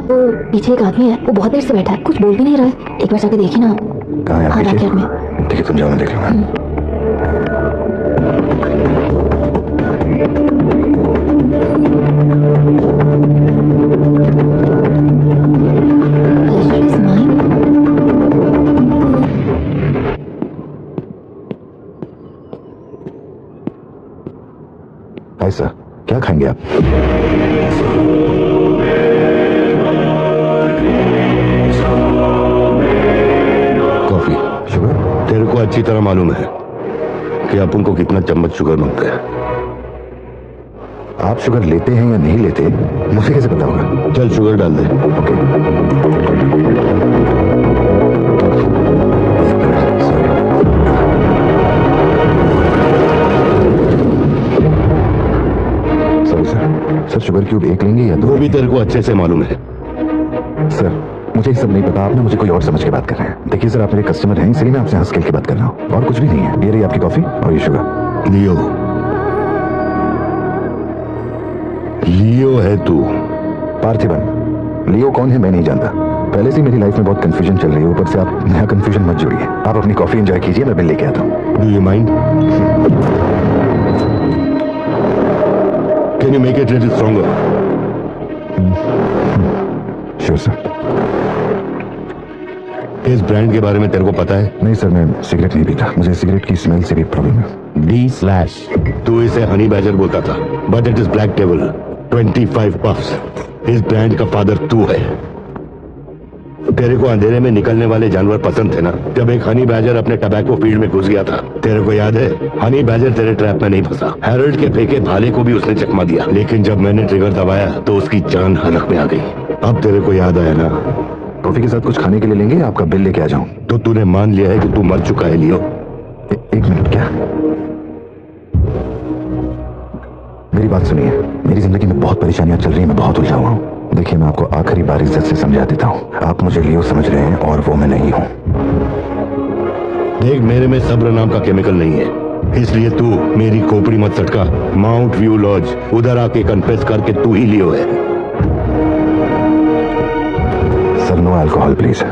वो पीछे एक आदमी है, वो बहुत देर से बैठा है, कुछ बोल भी नहीं रहा है। एक बार जाके देखिए ना। कहाँ है? हाँ, पीछे? बैकयार्ड में। ठीक है, तुम जाओ, मैं देख लूंगा। Pleasure is mine. Hi sir, क्या खाएंगे आप? कॉफी। शुगर? तेरे को अच्छी तरह मालूम है कि अपन को कितना चम्मच शुगर मांगता है। आप शुगर लेते हैं या नहीं लेते, मुझे कैसे पता होगा? चल शुगर डाल दे। Okay. Sorry sir. Sir, sugar cube एक लेंगे या दो? वो भी तेरे को अच्छे से मालूम है। सर, मुझे ये सब नहीं पता। आप ना मुझे कोई और समझ के बात कर रहे हैं। देखिए सर, आप मेरे कस्टमर हैं, इसलिए मैं आपसे हंस खेल के बात कर रहा हूँ, और कुछ भी नहीं है। ये रही आपकी कॉफी और ये शुगर। लियो, लियो है तू। पार्थिबन। लियो कौन है मैं नहीं जानता। पहले से ही मेरी लाइफ में बहुत कंफ्यूजन चल रही है, ऊपर से आप नया कंफ्यूजन मत जोड़िए। आप अपनी कॉफी एंजॉय कीजिए, मैं बिल लेके आता हूँ। Do you mind? Can you make it little stronger? Sure sir. इस ब्रांड के बारे में तेरे को पता है? नहीं सर, मैं सिगरेट नहीं पीता। मुझे सिगरेट की स्मेल से भी प्रॉब्लम है। D/। तू इसे हनी बैजर बोलता था, but it is black table 25 puffs. इस ब्रांड का फादर तू है। तेरे को अंधेरे में निकलने वाले जानवर पसंद थे ना? जब एक हनी बैजर अपने टबैको फील्ड में घुस गया था, तेरे को याद है? हनी बैजर तेरे ट्रैप में नहीं फंसा। हैरोल्ड के फेंके भाले को भी उसने चकमा दिया, लेकिन जब मैंने ट्रिगर दबाया तो उसकी जान हलक में आ गई। अब तेरे को याद आया ना? कॉफी के साथ कुछ खाने के लिए लेंगे, आपका बिल लेके आ जाऊं? तो तूने मान लिया है कि तू मर चुका है लियो। एक मिनट, क्या? मेरी बात सुनिए। मेरी जिंदगी में बहुत परेशानियां चल रही हैं, मैं बहुत उलझा हुआ हूँ। देखिए, मैं आपको आखिरी बार इज्जत से समझा देता हूँ। आप मुझे लियो समझ रहे हैं और वो मैं नहीं हूँ। देख, मेरे में सब्र नाम का केमिकल नहीं है, इसलिए तू मेरी खोपड़ी मत सटका। माउंट व्यू लॉज, उधर आके कन्फेस करके तू ही लियो है। Sir, no alcohol please.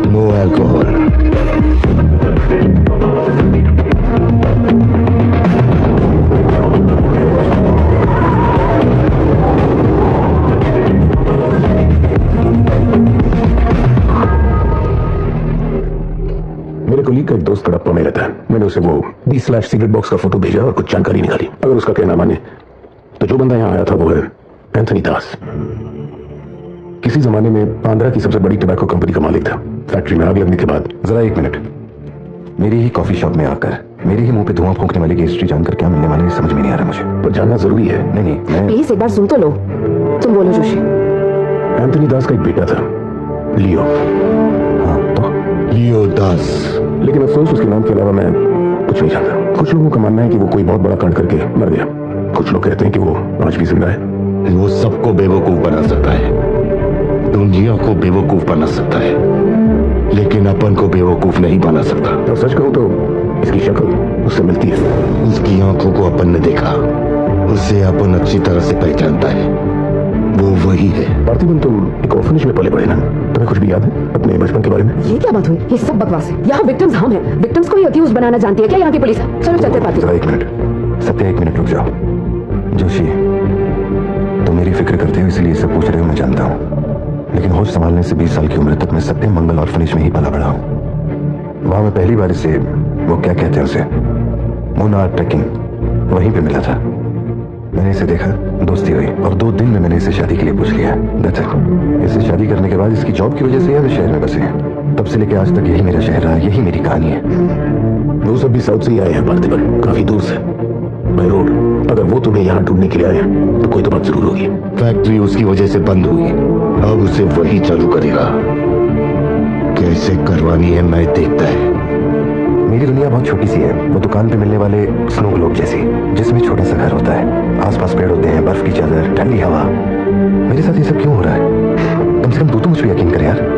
No alcohol. मेरे कोलीग का एक दोस्त हड़प्पा में रहता है। मैंने उसे वो D/ सिगरेट बॉक्स का फोटो भेजा और कुछ जानकारी निकाली। अगर उसका कहना माने तो जो बंदा यहाँ आया था वो है एंथनी दास। किसी जमाने में आंध्रा की सबसे बड़ी टबैको कंपनी का मालिक था। फैक्ट्री में आग लगने के बाद। जरा एक मिनट। मेरी ही कॉफी शॉप में आकर मेरे ही मुंह पे धुआं फूंकने वाले की हिस्ट्री जानकर क्या मिलने वाला है, समझ में नहीं आ रहा मुझे। पर जानना जरूरी है। नहीं नहीं, मैं प्लीज एक बार सुन तो लो। तुम बोलो जोशी। एंथनी दास का एक बेटा था, लियो। हाँ तो लियो दास। लेकिन अफसोस उसके नाम के अलावा मैं कुछ नहीं जानता। कुछ लोगों का मानना है कि वो कोई बहुत बड़ा कांड करके मर गया। कुछ लोग कहते हैं कि वो आज भी जिंदा है। वो सबको बेवकूफ बना सकता है, दुनिया को बेवकूफ बना सकता है, लेकिन अपन को बेवकूफ नहीं बना सकता। और सच कहूं तो इसकी शक्ल उससे मिलती है। उसकी आंखों को अपन ने देखा, उसे अपन अच्छी तरह से पहचानता है। वो वही है। पार्थिबन, तुम एक ऑर्फनेज में पले बड़े ना? तुम्हें कुछ भी याद है अपने बचपन के बारे में? ये क्या बात हुई? ये सब बकवास है। यहाँ विक्टिम्स हम हैं। विक्टिम्स को ही अक्यूज बनाना जानती है क्या यहाँ की पुलिस? चलो चलते पार्थिबन। जरा एक मिनट सत्या, एक मिनट रुक जाओ। जोशी, तुम मेरी फिक्र करते हो इसलिए सब पूछ रहे हो, मैं जानता हूँ। लेकिन होश संभालने से 20 साल की उम्र तक मैं सत्यम मंगल ऑर्फनेज में ही पला बड़ा हूँ। वहां मैं पहली बार इसे, वो क्या कहते हैं उसे, मुनार ट्रेकिंग, वहीं पे मिला था। मैंने इसे देखा, दोस्ती हुई और 2 दिन में मैंने इसे शादी के लिए पूछ लिया। That's it। इसे शादी करने के बाद इसकी जॉब की वजह से हम शहर में बसे हैं। तब से लेकर आज तक यही मेरा शहर रहा, यही मेरी कहानी है। वो सब भी साउथ से ही आए हैं पार्थिबन, काफी दूर से। By road. अगर वो तुम्हें यहाँ ढूंढने के लिए आए तो कोई तो बात जरूर होगी। फैक्ट्री उसकी वजह से बंद हुई, अब उसे वही चालू करेगा। कैसे करवानी है मैं देखता है। मेरी दुनिया बहुत छोटी सी है, वो दुकान पे मिलने वाले स्नो ग्लोब जैसी, जिसमें छोटा सा घर होता है, आसपास पेड़ होते हैं, बर्फ की चादर, ठंडी हवा। मेरे साथ ये सब क्यों हो रहा है? कम से कम तू तो मुझ पर यकीन कर यार।